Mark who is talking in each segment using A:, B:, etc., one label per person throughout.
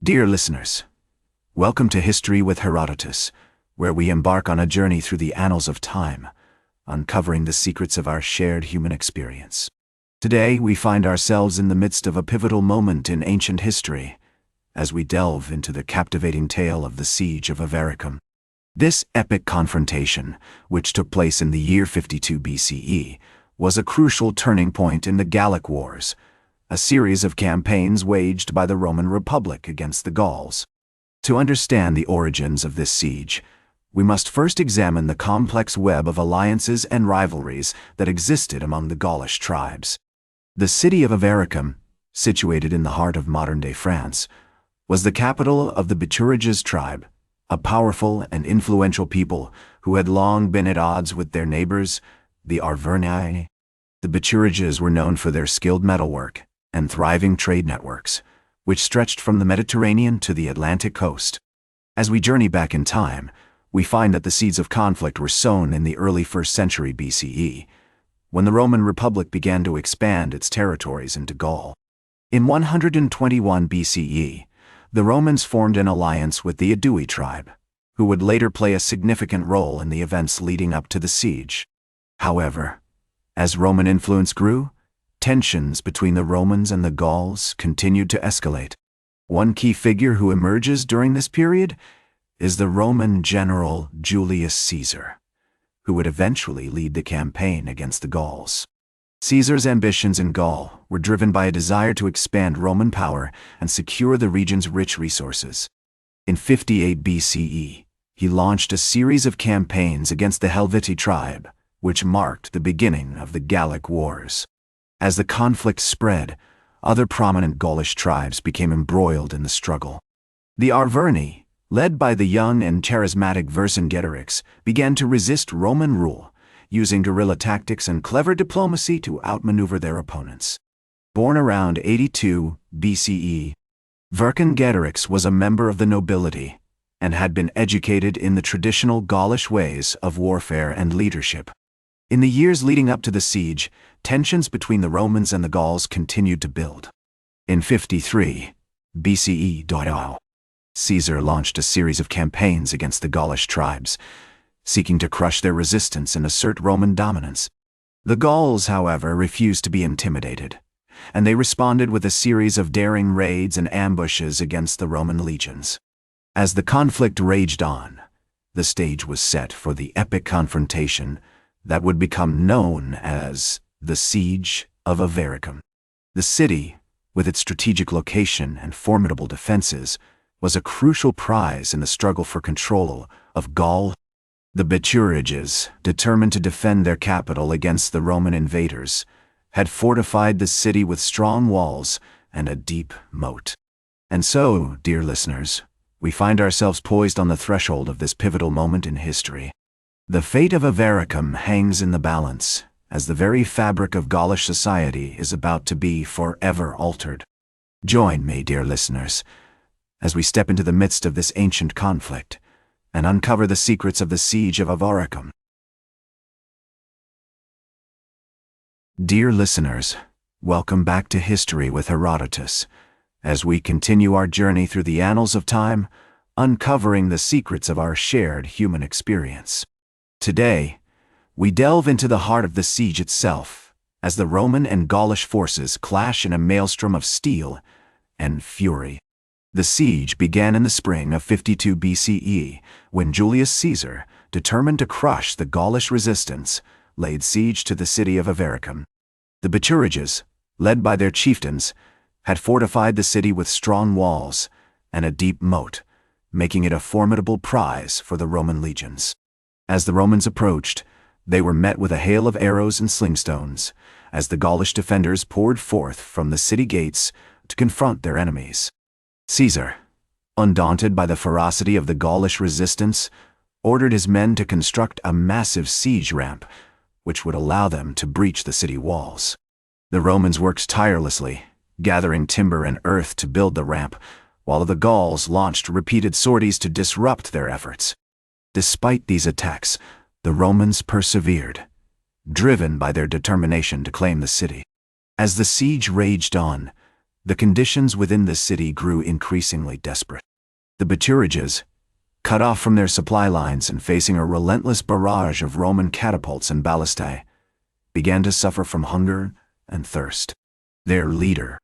A: Dear listeners, welcome to History with Herodotus, where we embark on a journey through the annals of time, uncovering the secrets of our shared human experience. Today, we find ourselves in the midst of a pivotal moment in ancient history, as we delve into the captivating tale of the Siege of Avaricum. This epic confrontation, which took place in the year 52 BCE, was a crucial turning point in the Gallic Wars, a series of campaigns waged by the Roman Republic against the Gauls. To understand the origins of this siege, we must first examine the complex web of alliances and rivalries that existed among the Gaulish tribes. The city of Avaricum, situated in the heart of modern-day France, was the capital of the Bituriges tribe, a powerful and influential people who had long been at odds with their neighbors, the Arverni. The Bituriges were known for their skilled metalwork and thriving trade networks, which stretched from the Mediterranean to the Atlantic coast. As we journey back in time, we find that the seeds of conflict were sown in the early 1st century BCE, when the Roman Republic began to expand its territories into Gaul. In 121 BCE, the Romans formed an alliance with the Aedui tribe, who would later play a significant role in the events leading up to the siege. However, as Roman influence grew, tensions between the Romans and the Gauls continued to escalate. One key figure who emerges during this period is the Roman general Julius Caesar, who would eventually lead the campaign against the Gauls. Caesar's ambitions in Gaul were driven by a desire to expand Roman power and secure the region's rich resources. In 58 BCE, he launched a series of campaigns against the Helvetii tribe, which marked the beginning of the Gallic Wars. As the conflict spread, other prominent Gaulish tribes became embroiled in the struggle. The Arverni, led by the young and charismatic Vercingetorix, began to resist Roman rule, using guerrilla tactics and clever diplomacy to outmaneuver their opponents. Born around 82 BCE, Vercingetorix was a member of the nobility and had been educated in the traditional Gaulish ways of warfare and leadership. In the years leading up to the siege, tensions between the Romans and the Gauls continued to build. In 53 BCE, Caesar launched a series of campaigns against the Gaulish tribes, seeking to crush their resistance and assert Roman dominance. The Gauls, however, refused to be intimidated, and they responded with a series of daring raids and ambushes against the Roman legions. As the conflict raged on, the stage was set for the epic confrontation that would become known as the Siege of Avaricum. The city, with its strategic location and formidable defenses, was a crucial prize in the struggle for control of Gaul. The Bituriges, determined to defend their capital against the Roman invaders, had fortified the city with strong walls and a deep moat. And so, dear listeners, we find ourselves poised on the threshold of this pivotal moment in history. The fate of Avaricum hangs in the balance, as the very fabric of Gaulish society is about to be forever altered. Join me, dear listeners, as we step into the midst of this ancient conflict and uncover the secrets of the Siege of Avaricum. Dear listeners, welcome back to History with Herodotus, as we continue our journey through the annals of time, uncovering the secrets of our shared human experience. Today, we delve into the heart of the siege itself, as the Roman and Gaulish forces clash in a maelstrom of steel and fury. The siege began in the spring of 52 BCE, when Julius Caesar, determined to crush the Gaulish resistance, laid siege to the city of Avaricum. The Bituriges, led by their chieftains, had fortified the city with strong walls and a deep moat, making it a formidable prize for the Roman legions. As the Romans approached, they were met with a hail of arrows and slingstones, as the Gaulish defenders poured forth from the city gates to confront their enemies. Caesar, undaunted by the ferocity of the Gaulish resistance, ordered his men to construct a massive siege ramp, which would allow them to breach the city walls. The Romans worked tirelessly, gathering timber and earth to build the ramp, while the Gauls launched repeated sorties to disrupt their efforts. Despite these attacks, the Romans persevered, driven by their determination to claim the city. As the siege raged on, the conditions within the city grew increasingly desperate. The Bituriges, cut off from their supply lines and facing a relentless barrage of Roman catapults and ballistae, began to suffer from hunger and thirst. Their leader,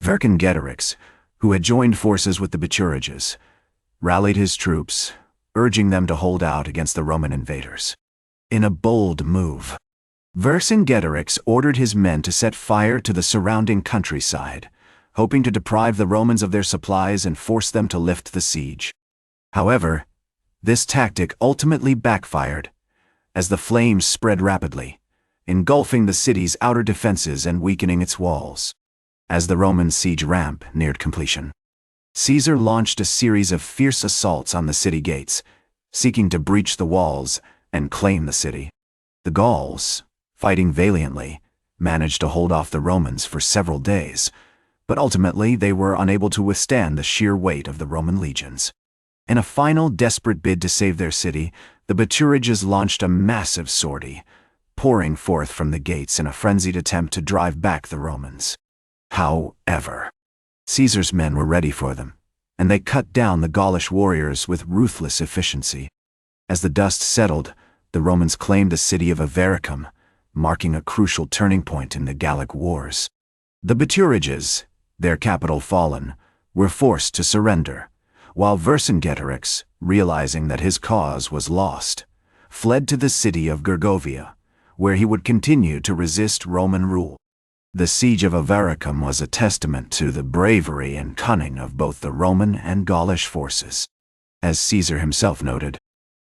A: Vercingetorix, who had joined forces with the Bituriges, rallied his troops, urging them to hold out against the Roman invaders. In a bold move, Vercingetorix ordered his men to set fire to the surrounding countryside, hoping to deprive the Romans of their supplies and force them to lift the siege. However, this tactic ultimately backfired, as the flames spread rapidly, engulfing the city's outer defenses and weakening its walls. As the Roman siege ramp neared completion, Caesar launched a series of fierce assaults on the city gates, seeking to breach the walls and claim the city. The Gauls, fighting valiantly, managed to hold off the Romans for several days, but ultimately they were unable to withstand the sheer weight of the Roman legions. In a final desperate bid to save their city, the Bituriges launched a massive sortie, pouring forth from the gates in a frenzied attempt to drive back the Romans. However, Caesar's men were ready for them, and they cut down the Gaulish warriors with ruthless efficiency. As the dust settled, the Romans claimed the city of Avaricum, marking a crucial turning point in the Gallic Wars. The Bituriges, their capital fallen, were forced to surrender, while Vercingetorix, realizing that his cause was lost, fled to the city of Gergovia, where he would continue to resist Roman rule. The Siege of Avaricum was a testament to the bravery and cunning of both the Roman and Gaulish forces. As Caesar himself noted,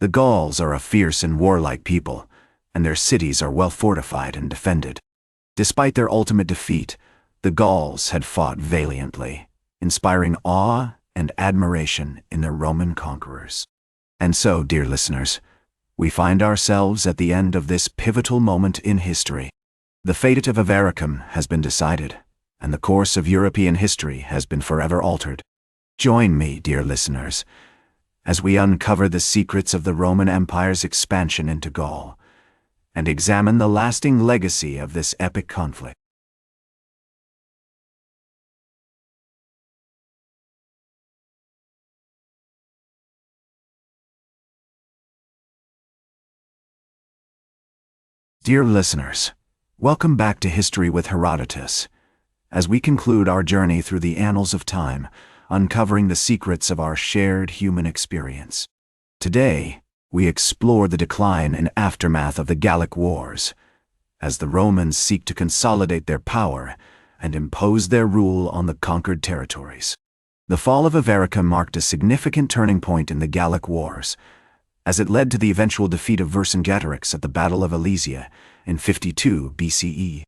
A: the Gauls are a fierce and warlike people, and their cities are well fortified and defended. Despite their ultimate defeat, the Gauls had fought valiantly, inspiring awe and admiration in their Roman conquerors. And so, dear listeners, we find ourselves at the end of this pivotal moment in history. The fate of Avaricum has been decided, and the course of European history has been forever altered. Join me, dear listeners, as we uncover the secrets of the Roman Empire's expansion into Gaul, and examine the lasting legacy of this epic conflict. Dear listeners, welcome back to History with Herodotus, as we conclude our journey through the annals of time, uncovering the secrets of our shared human experience. Today, we explore the decline and aftermath of the Gallic Wars, as the Romans seek to consolidate their power and impose their rule on the conquered territories. The fall of Avaricum marked a significant turning point in the Gallic Wars, as it led to the eventual defeat of Vercingetorix at the Battle of Alesia in 52 BCE.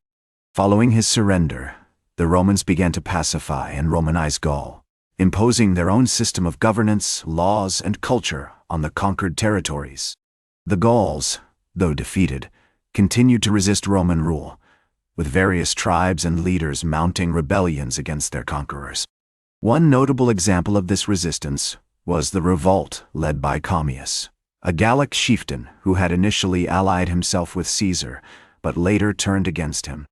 A: Following his surrender, the Romans began to pacify and Romanize Gaul, imposing their own system of governance, laws, and culture on the conquered territories. The Gauls, though defeated, continued to resist Roman rule, with various tribes and leaders mounting rebellions against their conquerors. One notable example of this resistance was the revolt led by Commius, a Gallic chieftain who had initially allied himself with Caesar, but later turned against him.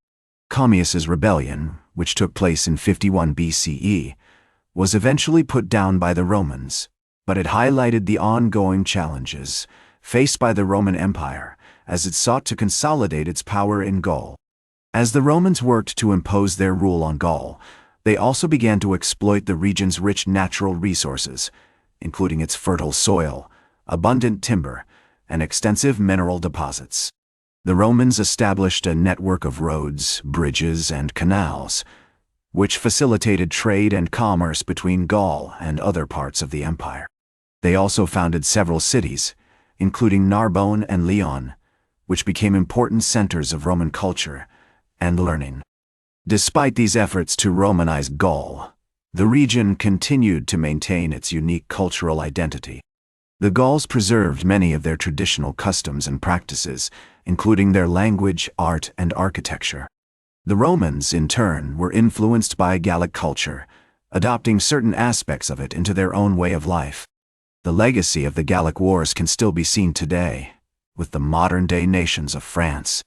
A: Commius's rebellion, which took place in 51 BCE, was eventually put down by the Romans, but it highlighted the ongoing challenges faced by the Roman Empire as it sought to consolidate its power in Gaul. As the Romans worked to impose their rule on Gaul, they also began to exploit the region's rich natural resources, including its fertile soil, abundant timber, and extensive mineral deposits. The Romans established a network of roads, bridges, and canals, which facilitated trade and commerce between Gaul and other parts of the empire. They also founded several cities, including Narbonne and Lyon, which became important centers of Roman culture and learning. Despite these efforts to Romanize Gaul, the region continued to maintain its unique cultural identity. The Gauls preserved many of their traditional customs and practices, including their language, art, and architecture. The Romans, in turn, were influenced by Gallic culture, adopting certain aspects of it into their own way of life. The legacy of the Gallic Wars can still be seen today, with the modern-day nations of France,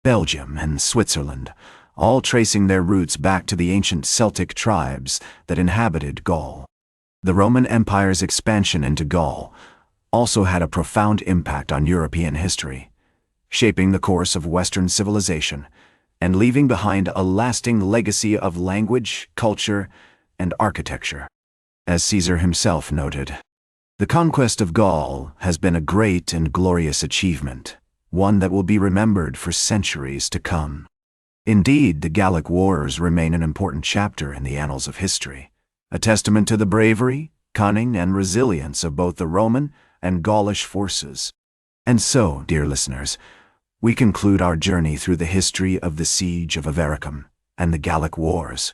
A: Belgium, and Switzerland all tracing their roots back to the ancient Celtic tribes that inhabited Gaul. The Roman Empire's expansion into Gaul also had a profound impact on European history, shaping the course of Western civilization and leaving behind a lasting legacy of language, culture, and architecture. As Caesar himself noted, "The conquest of Gaul has been a great and glorious achievement, one that will be remembered for centuries to come." Indeed, the Gallic Wars remain an important chapter in the annals of history, a testament to the bravery, cunning, and resilience of both the Roman and Gaulish forces. And so, dear listeners, we conclude our journey through the history of the Siege of Avaricum and the Gallic Wars,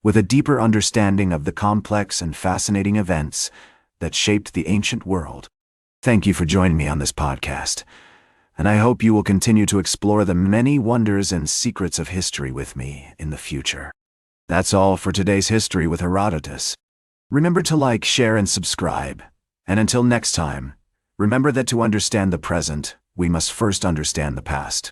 A: with a deeper understanding of the complex and fascinating events that shaped the ancient world. Thank you for joining me on this podcast, and I hope you will continue to explore the many wonders and secrets of history with me in the future. That's all for today's History with Herodotus. Remember to like, share, and subscribe. And until next time, remember that to understand the present, we must first understand the past.